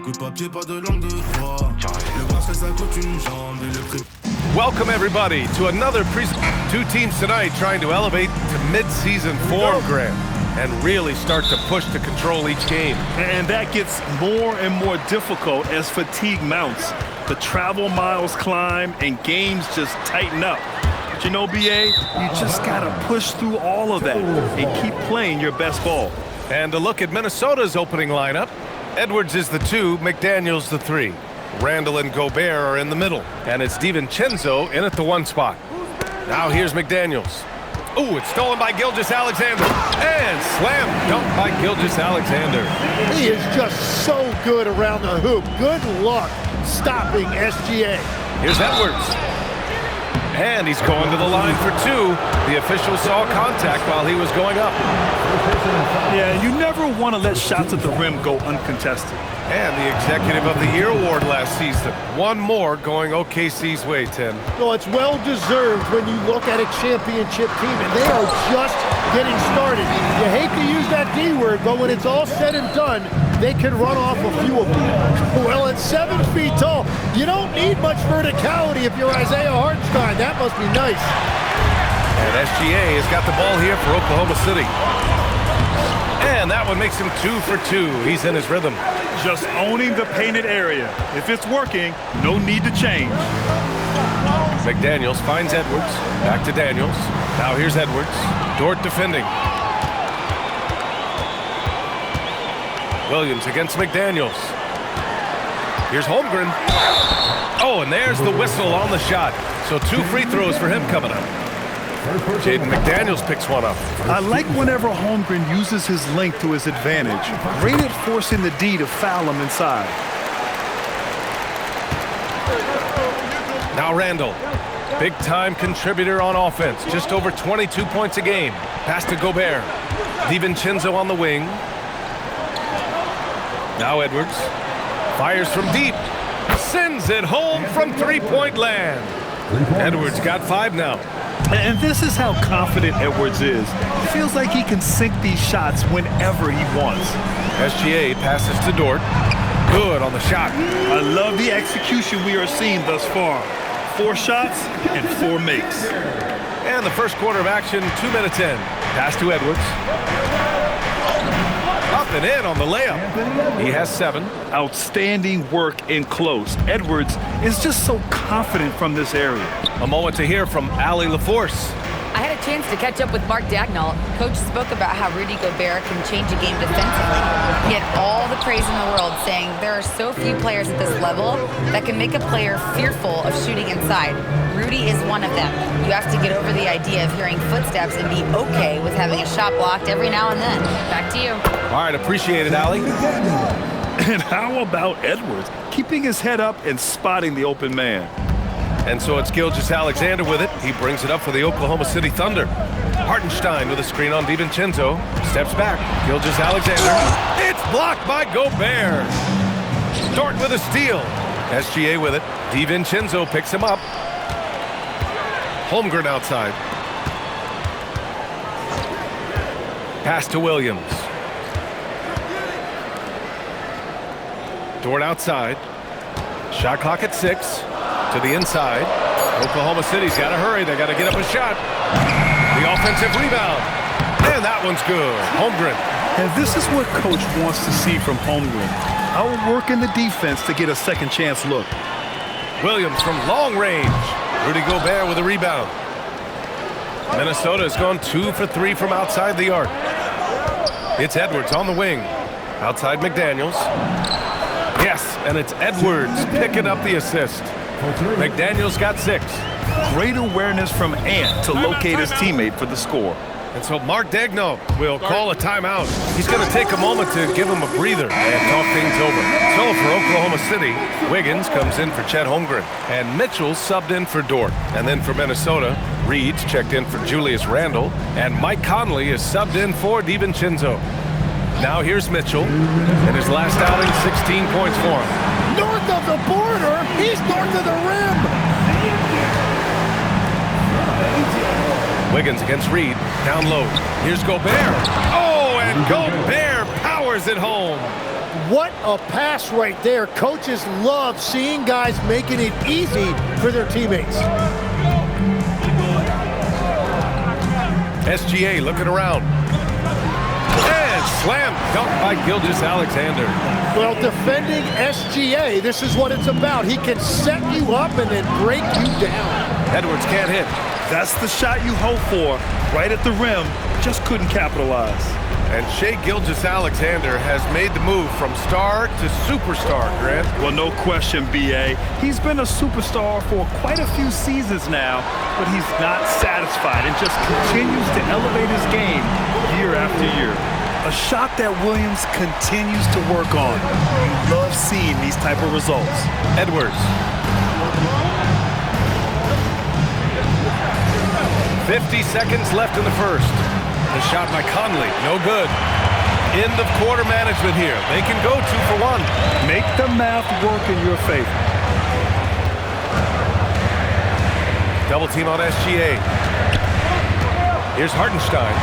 Coup de papier, pas de langue de bois. Le bracelet, ça coûte une jambe et le prix. Welcome, everybody, to another two teams tonight trying to elevate to mid-season form, Grant, and really start to push to control each game. And that gets more and more difficult as fatigue mounts. The travel miles climb and games just tighten up. But you know, BA, you just got to push through all of that and keep playing your best ball. And a look at Minnesota's opening lineup. Edwards is the 2, McDaniels the 3. Randall and Gobert are in the middle, and it's DiVincenzo in at the 1 spot. Now here's McDaniels. Ooh, it's stolen by Gilgeous-Alexander, and slam dunk by Gilgeous-Alexander. He is just so good around the hoop. Good luck stopping SGA. Here's Edwards. And he's going to the line for 2. The official saw contact while he was going up. Yeah, you never want to let shots at the rim go uncontested. And the Executive of the Year award last season. One more going OKC's way, Tim. No, it's well-deserved when you look at a championship team, and they are just getting started. You hate to use that D word, but when it's all said and done, they can run off a few of them. Well, at 7 feet tall, you don't need much verticality if you're Isaiah Hartenstein. That must be nice. And SGA has got the ball here for Oklahoma City. And that one makes him 2 for 2. He's in his rhythm. Just owning the painted area. If it's working, no need to change. McDaniels finds Edwards. Back to Daniels. Now here's Edwards. Dort defending. Williams against McDaniels. Here's Holmgren. Oh, and there's the whistle on the shot. So 2 free throws for him coming up. Jaden McDaniels picks one up. I like whenever Holmgren uses his length to his advantage. Great at forcing the D to foul him inside. Now Randall. Big-time contributor on offense. Just over 22 points a game. Pass to Gobert. DiVincenzo on the wing. Now Edwards. Fires from deep. Sends it home from three-point land. Edwards got 5 now. And this is how confident Edwards is. It feels like he can sink these shots whenever he wants. SGA passes to Dort. Good on the shot. I love the execution we are seeing thus far. 4 shots and 4 makes. And the first quarter of action, 2 minutes in. Pass to Edwards. Up and in on the layup. He has 7. Outstanding work in close. Edwards is just so confident from this area. A moment to hear from Allie LaForce. I had a chance to catch up with Mark Dagnall. Coach spoke about how Rudy Gobert can change a game defensively. He had all the praise in the world, saying there are so few players at this level that can make a player fearful of shooting inside. Rudy is one of them. You have to get over the idea of hearing footsteps and be okay with having a shot blocked every now and then. Back to you. All right, appreciate it, Allie. And how about Edwards? Keeping his head up and spotting the open man. And so it's Gilgeous-Alexander with it. He brings it up for the Oklahoma City Thunder. Hartenstein with a screen on DiVincenzo. Steps back. Gilgeous-Alexander. It's blocked by Gobert. Dort with a steal. SGA with it. DiVincenzo picks him up. Holmgren outside. Pass to Williams. Dort outside. Shot clock at 6. To the inside. Oklahoma City's got to hurry. They got to get up a shot. The offensive rebound. And that one's good. Holmgren. And this is what Coach wants to see from Holmgren. Outworking the defense to get a second chance look. Williams from long range. Rudy Gobert with a rebound. Minnesota has gone 2 for 3 from outside the arc. It's Edwards on the wing. Outside McDaniels. Yes, and it's Edwards picking up the assist. McDaniels got 6. Great awareness from Ant to locate his teammate for the score. And so Mark Daigneault will call a timeout. He's going to take a moment to give him a breather and talk things over. So for Oklahoma City, Wiggins comes in for Chet Holmgren. And Mitchell subbed in for Dort. And then for Minnesota, Reed's checked in for Julius Randle. And Mike Conley is subbed in for DiVincenzo. Now here's Mitchell. In his last outing, 16 points for him. North of the border, he's north of the rim. Wiggins against Reed, down low. Here's Gobert. Oh, and Gobert powers it home. What a pass right there. Coaches love seeing guys making it easy for their teammates. SGA looking around. And slam dunk by Gilgeous-Alexander. Well, defending SGA, this is what it's about. He can set you up and then break you down. Edwards can't hit. That's the shot you hope for. Right at the rim, just couldn't capitalize. And Shai Gilgeous-Alexander has made the move from star to superstar, Grant. Well, no question, B.A. He's been a superstar for quite a few seasons now, but he's not satisfied and just continues to elevate his game year after year. A shot that Williams continues to work on. You love seeing these type of results. Edwards. 50 seconds left in the first. The shot by Conley, no good. End of quarter management here. They can go 2 for 1. Make the math work in your favor. Double team on SGA. Here's Hartenstein.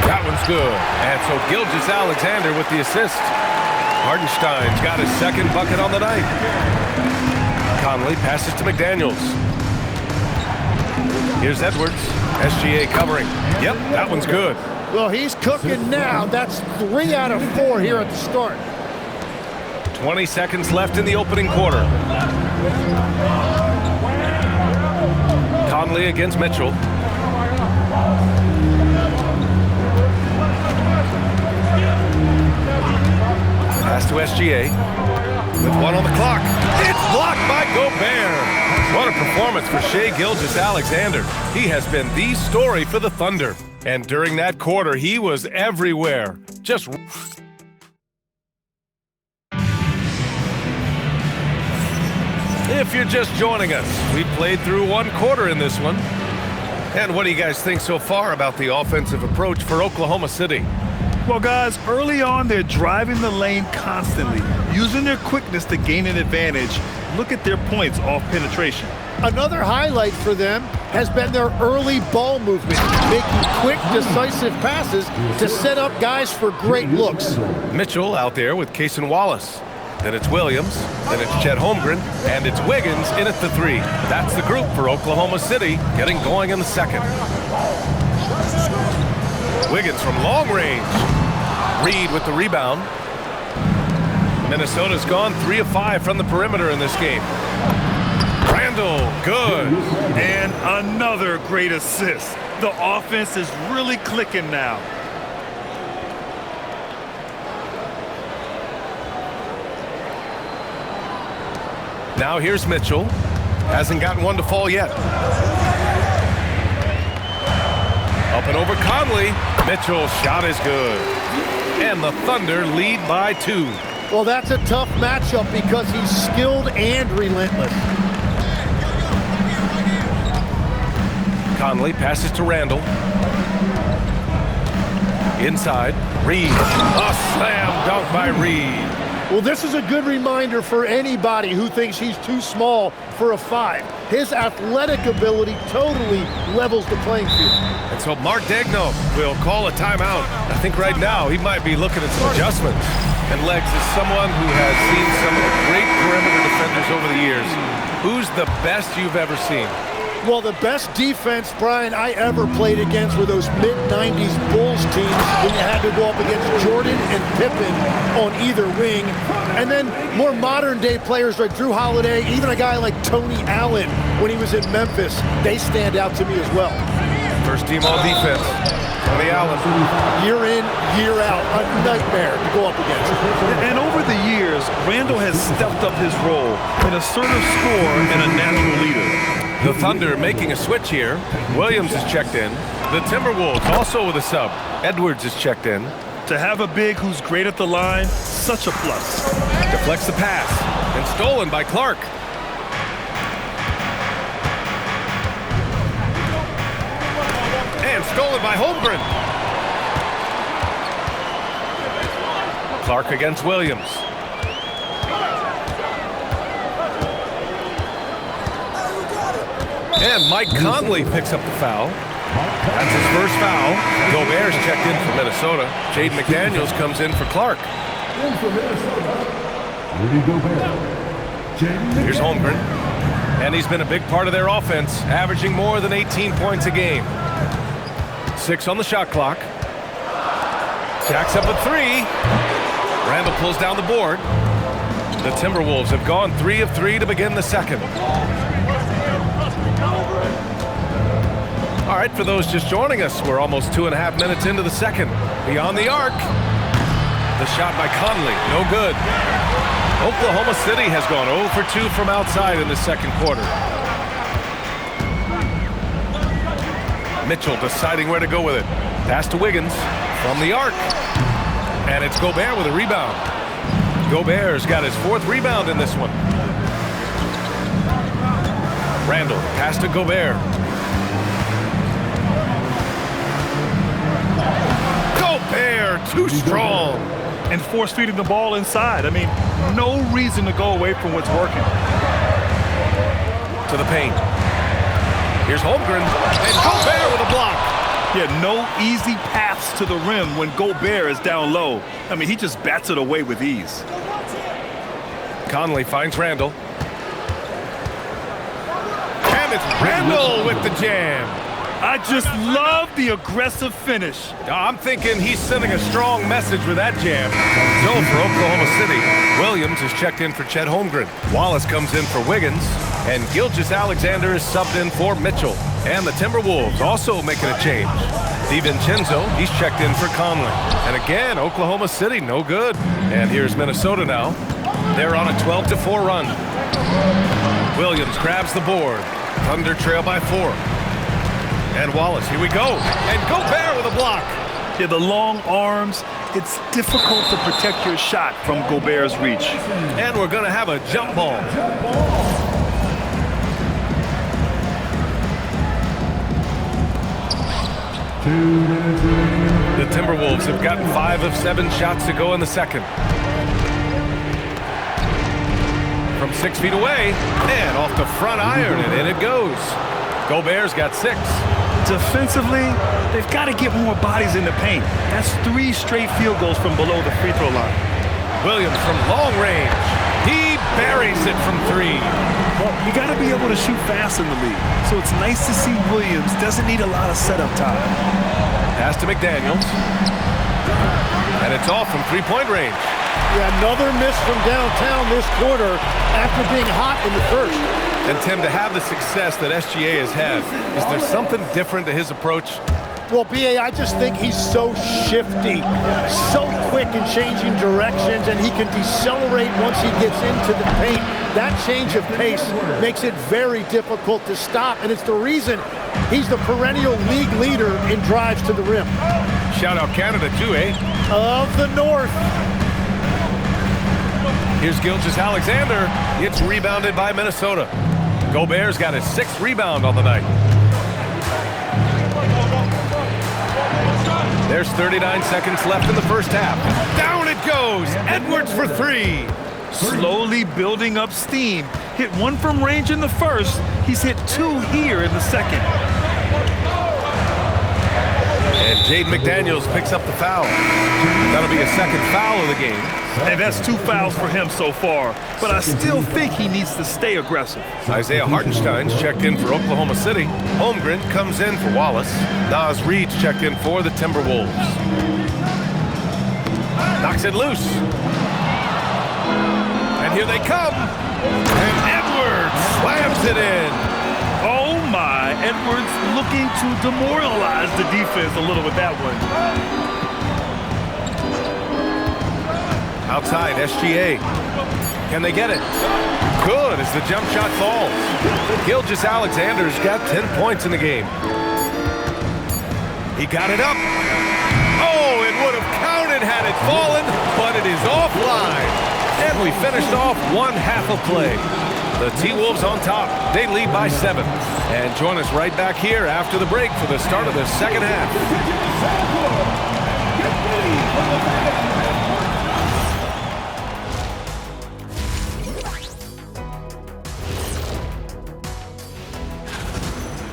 That one's good. And so Gilgeous-Alexander with the assist. Hartenstein's got his second bucket on the night. Conley passes to McDaniels. Here's Edwards. SGA covering. Yep, that one's good. Well, he's cooking now. That's 3 out of 4 here at the start. 20 seconds left in the opening quarter. Conley against Mitchell. Pass to SGA. With 1 on the clock. It's blocked by Gobert. What a performance for Shai Gilgeous-Alexander. He has been the story for the Thunder. And during that quarter, he was everywhere. Just... If you're just joining us, we played through 1 quarter in this one. And what do you guys think so far about the offensive approach for Oklahoma City? Well, guys, early on, they're driving the lane constantly, using their quickness to gain an advantage. Look at their points off penetration. Another highlight for them has been their early ball movement, making quick, decisive passes to set up guys for great looks. Mitchell out there with Cason Wallace. Then it's Williams, then it's Chet Holmgren, and it's Wiggins in at the 3. That's the group for Oklahoma City, getting going in the second. Wiggins from long range. Reed with the rebound. Minnesota's gone 3 of 5 from the perimeter in this game. Randall, good. And another great assist. The offense is really clicking now. Now here's Mitchell. Hasn't gotten one to fall yet. Up and over Conley. Mitchell's shot is good. And the Thunder lead by 2. Well, that's a tough matchup because he's skilled and relentless. Conley passes to Randall. Inside, Reed. A slam dunk by Reed. Well, this is a good reminder for anybody who thinks he's too small for a 5. His athletic ability totally levels the playing field. And so Mark Daigneault will call a timeout. I think right now he might be looking at some adjustments. And Legs, is someone who has seen some of the great perimeter defenders over the years. Who's the best you've ever seen? Well, the best defense, Brian, I ever played against were those mid-90s Bulls teams when you had to go up against Jordan and Pippen on either wing. And then more modern-day players like Drew Holiday, even a guy like Tony Allen when he was in Memphis, they stand out to me as well. First team all defense. Tony Allen. Year in, year out, a nightmare to go up against. And over the years, Randall has stepped up his role, an assertive scorer and a natural leader. The Thunder making a switch here. Williams is checked in. The Timberwolves also with a sub. Edwards is checked in. To have a big who's great at the line, such a plus. Deflects the pass. And stolen by Clark. And stolen by Holmgren. Clark against Williams. And Mike Conley picks up the foul. That's his first foul. Gobert's checked in for Minnesota. Jaden McDaniels comes in for Clark. In for Minnesota, Rudy Gobert. Here's Holmgren. And he's been a big part of their offense, averaging more than 18 points a game. 6 on the shot clock. Jacks up a 3. Randall pulls down the board. The Timberwolves have gone 3 of 3 to begin the second. All right, for those just joining us, we're almost 2.5 minutes into the second. Beyond the arc. The shot by Conley, no good. Oklahoma City has gone 0 for 2 from outside in the second quarter. Mitchell deciding where to go with it. Pass to Wiggins from the arc. And it's Gobert with a rebound. Gobert's got his 4th rebound in this one. Randall, pass to Gobert. Gobert, too strong. And force-feeding the ball inside. I mean, no reason to go away from what's working. To the paint. Here's Holmgren, and Gobert with a block. Yeah, no easy paths to the rim when Gobert is down low. I mean, he just bats it away with ease. Conley finds Randall. And it's Randall with the jam. I just love the aggressive finish. I'm thinking he's sending a strong message with that jam. So for Oklahoma City, Williams is checked in for Chet Holmgren. Wallace comes in for Wiggins, and Gilgeous-Alexander is subbed in for Mitchell. And the Timberwolves also making a change. DiVincenzo, he's checked in for Conley. And again, Oklahoma City, no good. And here's Minnesota now. They're on a 12-4 run. Williams grabs the board. Thunder trail by 4. And Wallace, here we go. And Gobert with a block. Yeah, the long arms, it's difficult to protect your shot from Gobert's reach. And we're going to have a jump ball. The Timberwolves have gotten 5 of 7 shots to go in the second. From 6 feet away, and off the front iron, and in it goes. Gobert's got 6. Defensively, they've got to get more bodies in the paint. That's 3 straight field goals from below the free throw line. Williams from long range. He buries it from 3. Well, you got to be able to shoot fast in the league. So it's nice to see Williams doesn't need a lot of setup time. Pass to McDaniels. And it's off from 3-point range. Yeah, another miss from downtown this quarter after being hot in the first. And Tim, to have the success that SGA has had, is there something different to his approach? Well, B.A., I just think he's so shifty, so quick in changing directions, and he can decelerate once he gets into the paint. That change of pace makes it very difficult to stop, and it's the reason he's the perennial league leader in drives to the rim. Shout out Canada too, eh? Of the North. Here's Gilgeous-Alexander. It's rebounded by Minnesota. Gobert's got his 6th rebound on the night. There's 39 seconds left in the first half. Down it goes. Edwards for 3. Slowly building up steam. Hit 1 from range in the first. He's hit 2 here in the second. And Jaden McDaniels picks up the foul. That'll be a 2nd foul of the game. And that's 2 fouls for him so far. But I still think he needs to stay aggressive. Isaiah Hartenstein's checked in for Oklahoma City. Holmgren comes in for Wallace. Naz Reid's checked in for the Timberwolves. Knocks it loose. And here they come. And Edwards slams it in. Oh my, Edwards looking to demoralize the defense a little with that one. Outside, SGA. Can they get it? Good as the jump shot falls. Gilgeous-Alexander's got 10 points in the game. He got it up. Oh, it would have counted had it fallen, but it is offline. And we finished off 1 half of play. The T-Wolves on top. They lead by 7. And join us right back here after the break for the start of the second half.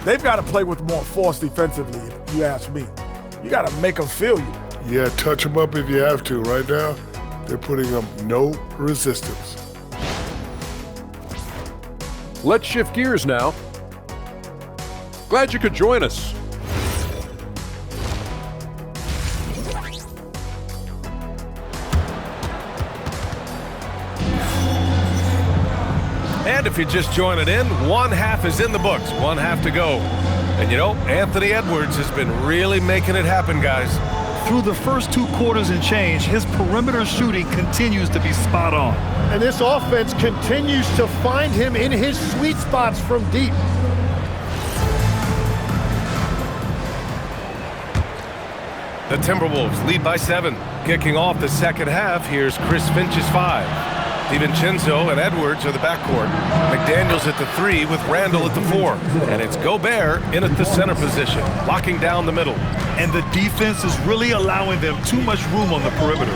They've got to play with more force defensively, if you ask me. You got to make them feel you. Yeah, touch them up if you have to. Right now, They're putting up no resistance. Let's shift gears now. Glad you could join us. And if you're just joining in, one half is in the books, one half to go. And you know, Anthony Edwards has been really making it happen, guys. Through the first 2 quarters and change, his perimeter shooting continues to be spot on. And this offense continues to find him in his sweet spots from deep. The Timberwolves lead by 7. Kicking off the second half, here's Chris Finch's 5. DiVincenzo and Edwards are the backcourt. McDaniels at the 3 with Randall at the 4. And it's Gobert in at the center position, locking down the middle. And the defense is really allowing them too much room on the perimeter.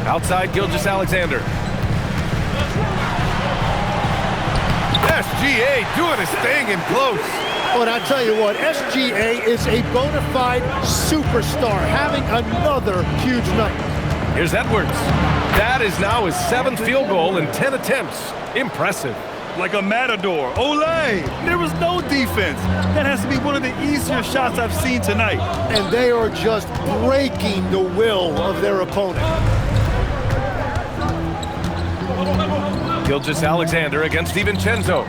Outside, Gilgeous-Alexander. SGA doing his thing in close. Oh, and I tell you what, SGA is a bona fide superstar, having another huge night. Here's Edwards. That is now his 7th field goal in 10 attempts. Impressive. Like a matador. Olay! There was no defense. That has to be one of the easier shots I've seen tonight. And they are just breaking the will of their opponent. Gilgeous-Alexander against DiVincenzo.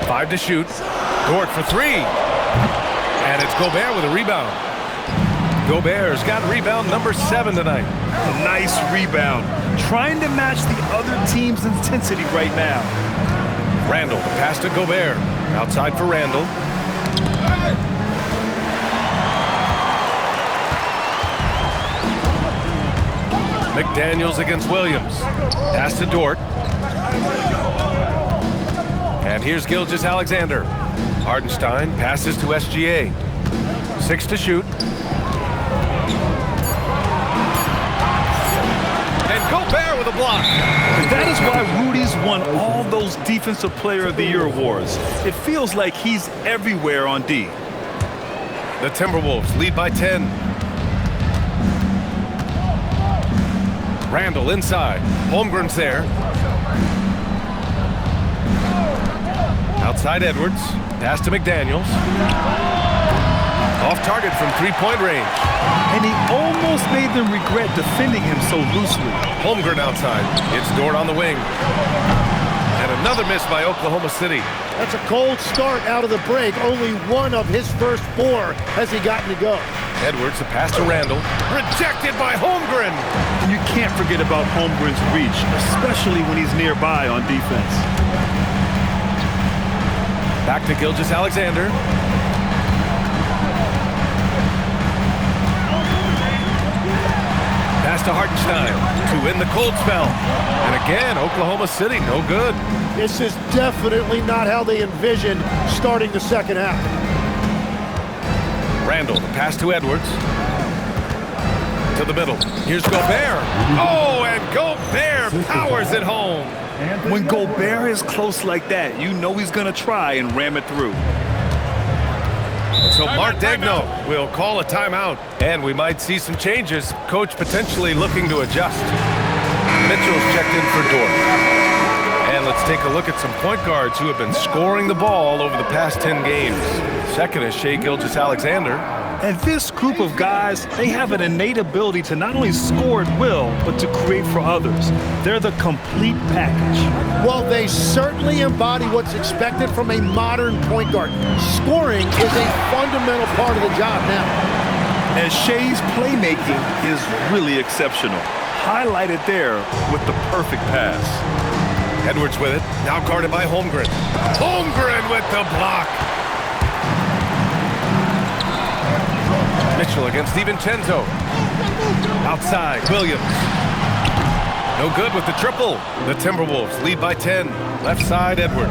5 to shoot. Dort for 3. And it's Gobert with a rebound. Gobert's got rebound number 7 tonight. Nice rebound. Trying to match the other team's intensity right now. Randall, the pass to Gobert. Outside for Randall. McDaniels against Williams. Pass to Dort. And here's Gilgeous-Alexander. Hardenstein passes to SGA. 6 to shoot. And Gobert with a block. That is why Rudy's won all those Defensive Player of the Year awards. It feels like he's everywhere on D. The Timberwolves lead by 10. Randall inside. Holmgren's there. Outside Edwards. Pass to McDaniels. Off target from 3-point range. And he almost made them regret defending him so loosely. Holmgren outside. It's Dort on the wing. And another miss by Oklahoma City. That's a cold start out of the break. Only one of his first 4 has he gotten to go. Edwards, the pass to Randall. Rejected by Holmgren. And you can't forget about Holmgren's reach, especially when he's nearby on defense. Back to Gilgeous-Alexander. Pass to Hartenstein to win the cold spell. And again, Oklahoma City, no good. This is definitely not how they envisioned starting the second half. Randall, the pass to Edwards. To the middle. Here's Gobert. Oh, and Gobert powers it home. When Gobert is close like that, you know he's going to try and ram it through. So Mark Daigneault will call a timeout, and we might see some changes. Coach potentially looking to adjust. Mitchell's checked in for Dort. And let's take a look at some point guards who have been scoring the ball over the past 10 games. Second is Shai Gilgeous-Alexander. And this group of guys, they have an innate ability to not only score at will, but to create for others. They're the complete package. Well, they certainly embody what's expected from a modern point guard. Scoring is a fundamental part of the job now. And Shai's playmaking is really exceptional. Highlighted there with the perfect pass. Edwards with it, now guarded by Holmgren. Holmgren with the block. Mitchell against DiVincenzo. Outside, Williams. No good with the triple. The Timberwolves lead by 10. Left side, Edwards.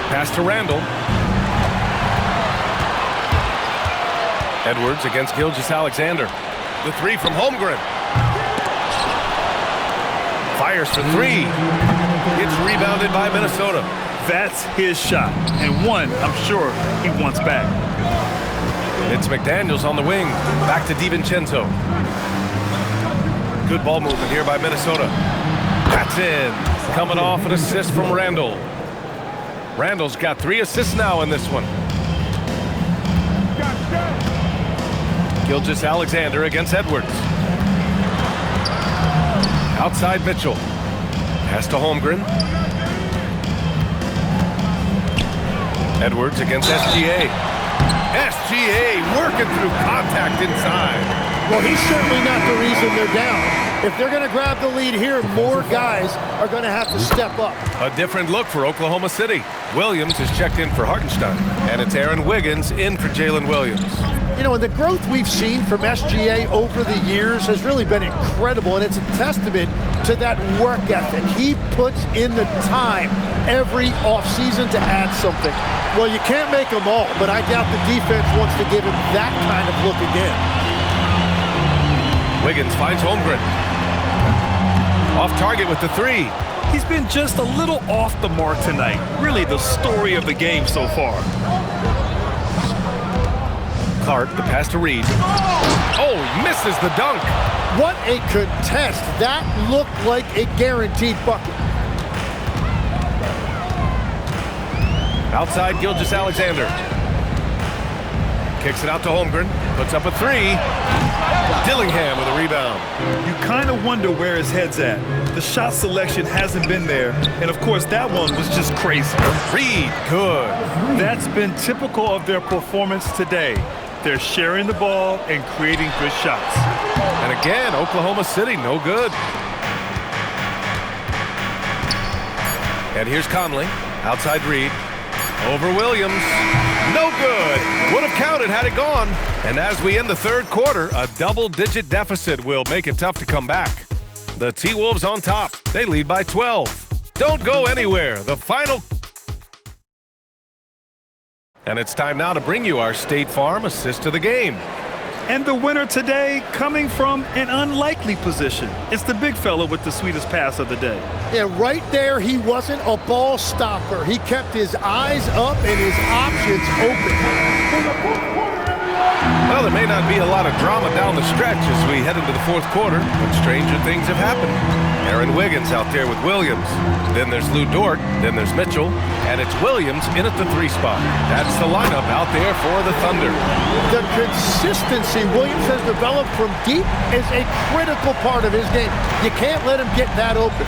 Pass to Randall. Edwards against Gilgeous-Alexander. The 3 from Holmgren. Fires for 3. It's rebounded by Minnesota. That's his shot, and one I'm sure he wants back. It's McDaniels on the wing. Back to DiVincenzo. Good ball movement here by Minnesota. That's in. Coming off an assist from Randall. Randall's got 3 assists now in this one. Gilgeous-Alexander against Edwards. Outside Mitchell. Pass to Holmgren. Edwards against SGA. SGA working through contact inside. Well, he's certainly not the reason they're down. If they're going to grab the lead here, more guys are going to have to step up. A different look for Oklahoma City. Williams is checked in for Hartenstein. And it's Aaron Wiggins in for Jalen Williams. You know, and the growth we've seen from SGA over the years has really been incredible, and it's a testament to that work ethic. He puts in the time every offseason to add something. Well, you can't make them all, but I doubt the defense wants to give him that kind of look again. Wiggins finds Holmgren. Off target with the 3. He's been just a little off the mark tonight. Really the story of the game so far. Clark, the pass to Reed. Oh, misses the dunk. What a contest. That looked like a guaranteed bucket. Outside Gilgeous-Alexander. Kicks it out to Holmgren. Puts up a 3. Dillingham with a rebound. You kind of wonder where his head's at. The shot selection hasn't been there. And, of course, that one was just crazy. Reed, good. That's been typical of their performance today. They're sharing the ball and creating good shots. And again, Oklahoma City, no good. And here's Conley. Outside Reed. Over Williams. No good. Would have counted had it gone. And as we end the third quarter, a double-digit deficit will make it tough to come back. The T-Wolves on top. They lead by 12. Don't go anywhere. The final... And it's time now to bring you our State Farm assist of the game. And the winner today coming from an unlikely position. It's the big fella with the sweetest pass of the day. Yeah, right there, he wasn't a ball stopper. He kept his eyes up and his options open. Well, there may not be a lot of drama down the stretch as we head into the fourth quarter, but stranger things have happened. Aaron Wiggins out there with Williams. Then there's Lou Dort. Then there's Mitchell. And it's Williams in at the 3 spot. That's the lineup out there for the Thunder. The consistency Williams has developed from deep is a critical part of his game. You can't let him get that open.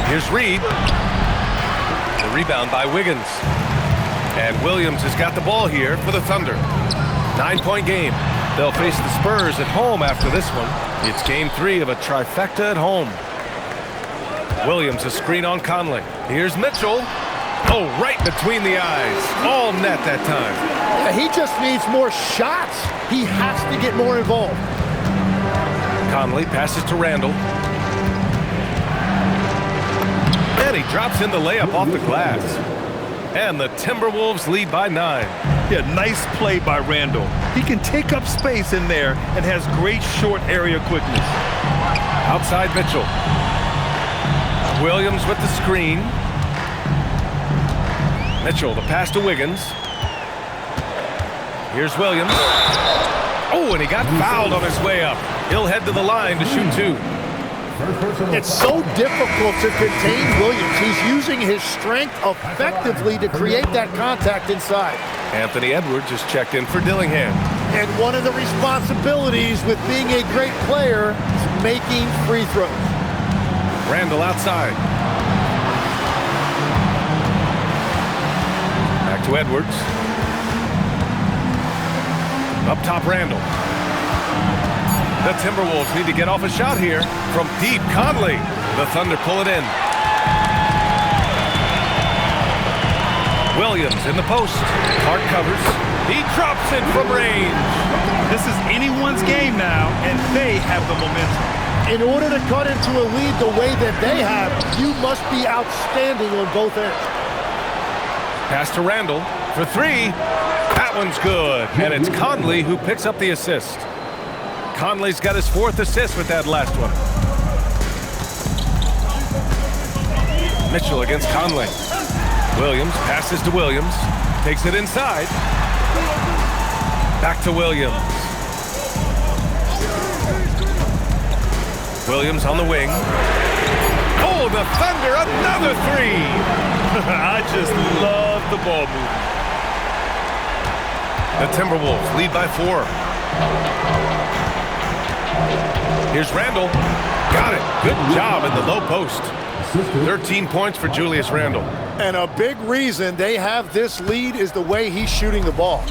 Here's Reed. The rebound by Wiggins. And Williams has got the ball here for the Thunder. 9-point game. They'll face the Spurs at home after this one. It's game 3 of a trifecta at home. Williams a screen on Conley. Here's Mitchell. Oh, right between the eyes. All net that time. Yeah, he just needs more shots. He has to get more involved. Conley passes to Randall. And he drops in the layup off the glass. And the Timberwolves lead by 9. Yeah, nice play by Randall. He can take up space in there and has great short area quickness. Outside Mitchell. Williams with the screen. Mitchell, the pass to Wiggins. Here's Williams. Oh, and he got fouled on his way up. He'll head to the line to shoot 2. It's so difficult to contain Williams. He's using his strength effectively to create that contact inside. Anthony Edwards is checked in for Dillingham. And one of the responsibilities with being a great player is making free throws. Randall outside. Back to Edwards. Up top, Randall. The Timberwolves need to get off a shot here from deep. Conley. The Thunder pull it in. Williams in the post. Clark covers. He drops it from range. This is anyone's game now, and they have the momentum. In order to cut into a lead the way that they have, you must be outstanding on both ends. Pass to Randall for 3. That one's good. And it's Conley who picks up the assist. Conley's got his 4th assist with that last one. Mitchell against Conley. Williams passes to Williams. Takes it inside. Back to Williams. Williams on the wing. Oh, the Thunder, another three. I just love the ball movement. The Timberwolves lead by 4. Here's Randle. Got it. Good job in the low post. 13 points for Julius Randle. And a big reason they have this lead is the way he's shooting the ball.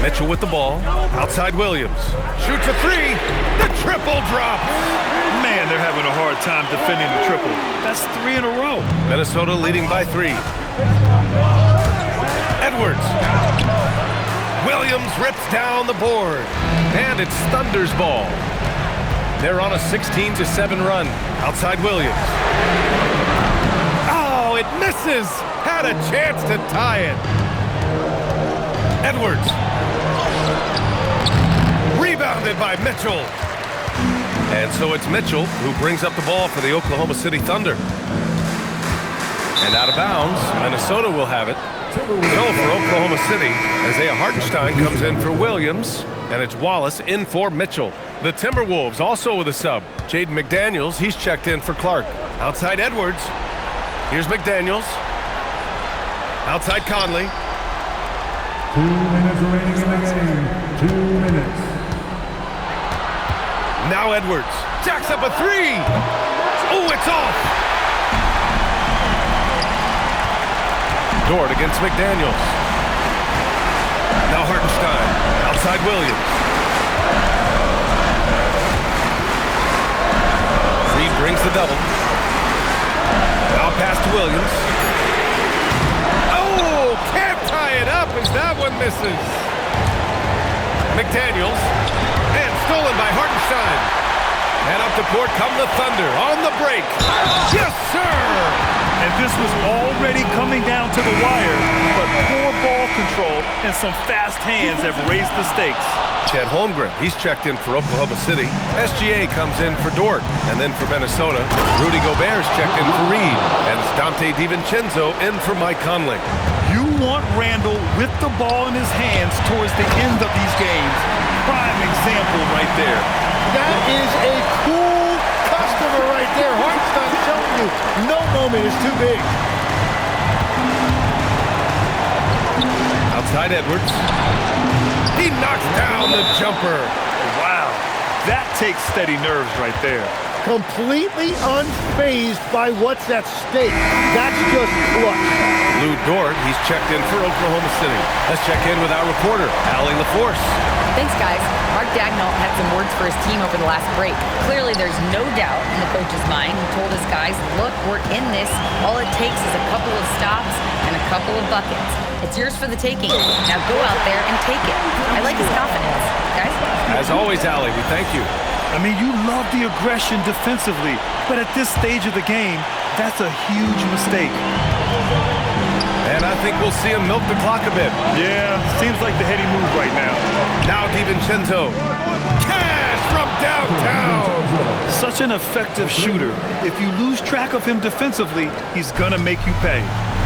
Mitchell with the ball. Outside Williams. Shoots a three. The triple drop. Man, they're having a hard time defending the triple. That's 3 in a row. Minnesota leading by 3. Edwards. Williams rips down the board. And it's Thunder's ball. They're on a 16-7 run. Outside Williams. Oh, it misses. Had a chance to tie it. Edwards. Rebounded by Mitchell. And so it's Mitchell who brings up the ball for the Oklahoma City Thunder. And out of bounds, Minnesota will have it. So for Oklahoma City, Isaiah Hartenstein comes in for Williams, and it's Wallace in for Mitchell. The Timberwolves also with a sub. Jaden McDaniels, he's checked in for Clark. Outside Edwards. Here's McDaniels. Outside Conley. 2 minutes remaining in the game. 2 minutes. Now Edwards. Jacks up a three. Oh, it's off. Dort against McDaniels. Now Hartenstein. Outside Williams. Reed brings the double. Now pass to Williams. Oh, can't tie it up as that one misses. McDaniels. And stolen by Hartenstein. And up the court come the Thunder on the break. Yes, sir! And this was already coming down to the wire, but poor ball control and some fast hands have raised the stakes. Chet Holmgren, he's checked in for Oklahoma City. SGA comes in for Dort. And then for Minnesota, Rudy Gobert's checked in for Reed. And it's Dante DiVincenzo in for Mike Conley. You want Randle with the ball in his hands towards the end of these games. Prime example right there. That is a cool customer right there. Hartenstein telling you, no moment is too big. Outside Edwards. He knocks down the jumper. Wow, that takes steady nerves right there. Completely unfazed by what's at stake. That's just clutch. Lou Dort, he's checked in for Oklahoma City. Let's check in with our reporter, Allie LaForce. Thanks, guys. Mark Daigneault had some words for his team over the last break. Clearly, there's no doubt in the coach's mind. He told his guys, look, we're in this. All it takes is a couple of stops and a couple of buckets. It's yours for the taking. Now go out there and take it. I like his confidence. Guys? As always, Allie, we thank you. I mean, you love the aggression defensively, but at this stage of the game, that's a huge mistake. And I think we'll see him milk the clock a bit. Yeah, seems like the heady move right now. Now DiVincenzo. Cash from downtown. Such an effective shooter. If you lose track of him defensively, he's gonna make you pay.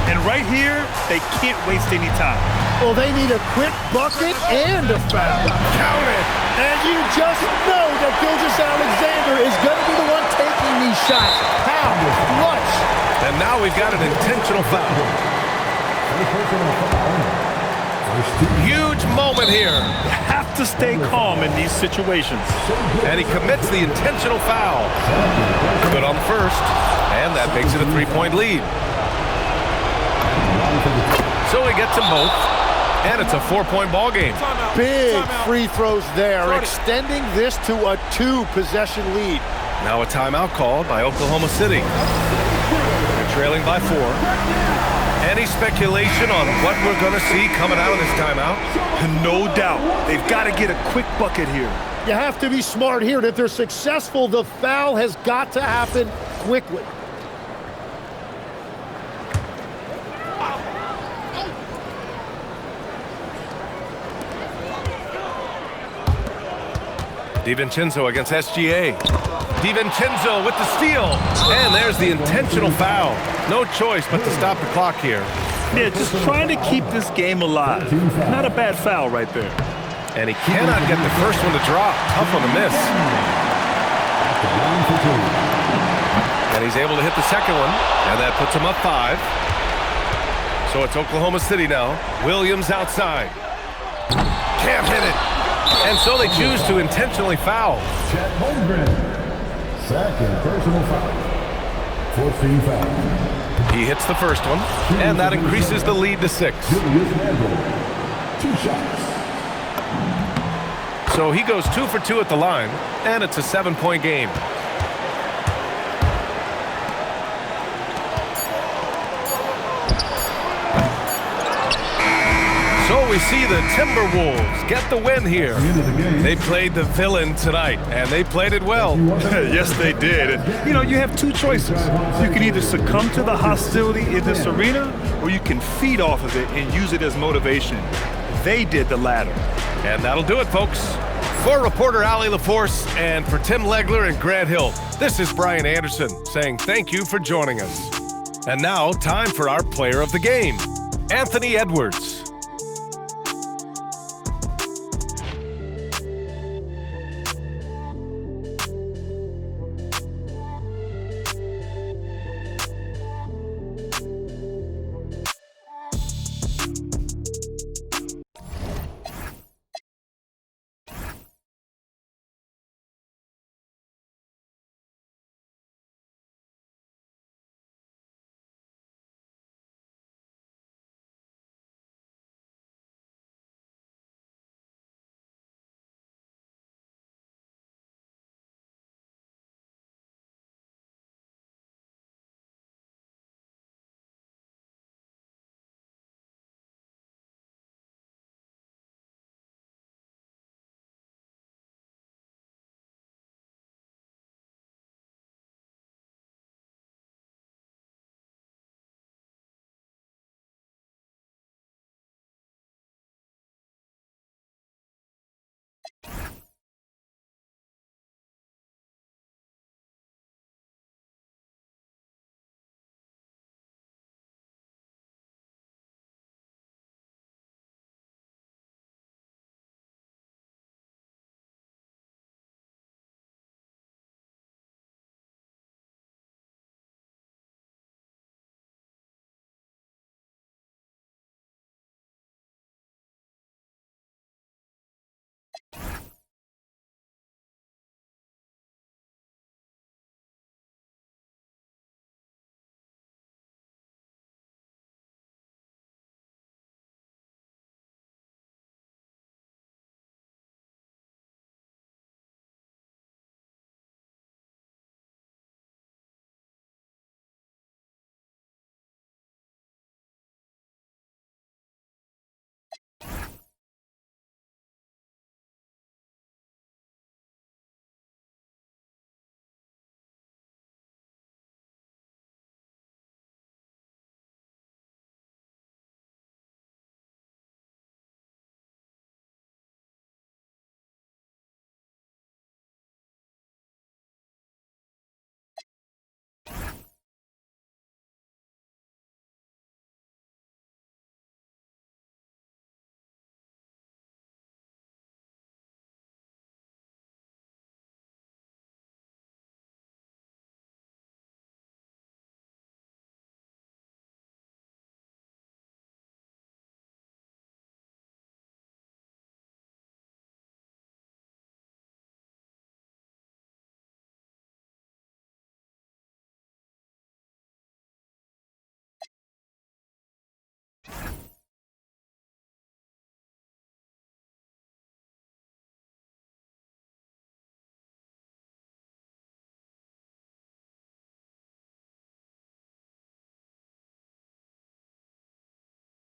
And right here, they can't waste any time. Well, they need a quick bucket and a foul. Count it. And you just know that Gilgeous-Alexander is going to be the one taking these shots. How? Clutch. And now we've got an intentional foul. Huge moment here. You have to stay calm in these situations. And he commits the intentional foul. Good on the first. And that makes it a 3-point lead. So he gets them both. And it's a 4-point ball game. Big free throws there, extending this to a 2-possession lead. Now a timeout called by Oklahoma City. They're trailing by 4. Any speculation on what we're going to see coming out of this timeout? No doubt. They've got to get a quick bucket here. You have to be smart here. And if they're successful, the foul has got to happen quickly. DiVincenzo against SGA. DiVincenzo with the steal. And there's the intentional foul. No choice but to stop the clock here. Yeah, just trying to keep this game alive. Not a bad foul right there. And he cannot get the first one to drop. Tough one to miss. And he's able to hit the second one, and that puts him up 5. So it's Oklahoma City now. Williams outside. Can't hit it. And so they choose to intentionally foul. Chet Holmgren. Second personal foul. 14 foul. He hits the first one, and that increases the lead to 6. Julius Randle. 2 shots. So he goes 2 for 2 at the line, and it's a 7-point game. So we see the Timberwolves get the win here. They played the villain tonight, and they played it well. Yes, they did. You know, you have 2 choices. You can either succumb to the hostility in this arena, or you can feed off of it and use it as motivation. They did the latter. And that'll do it, folks. For reporter Allie LaForce and for Tim Legler and Grant Hill, this is Brian Anderson saying thank you for joining us. And now, time for our player of the game, Anthony Edwards.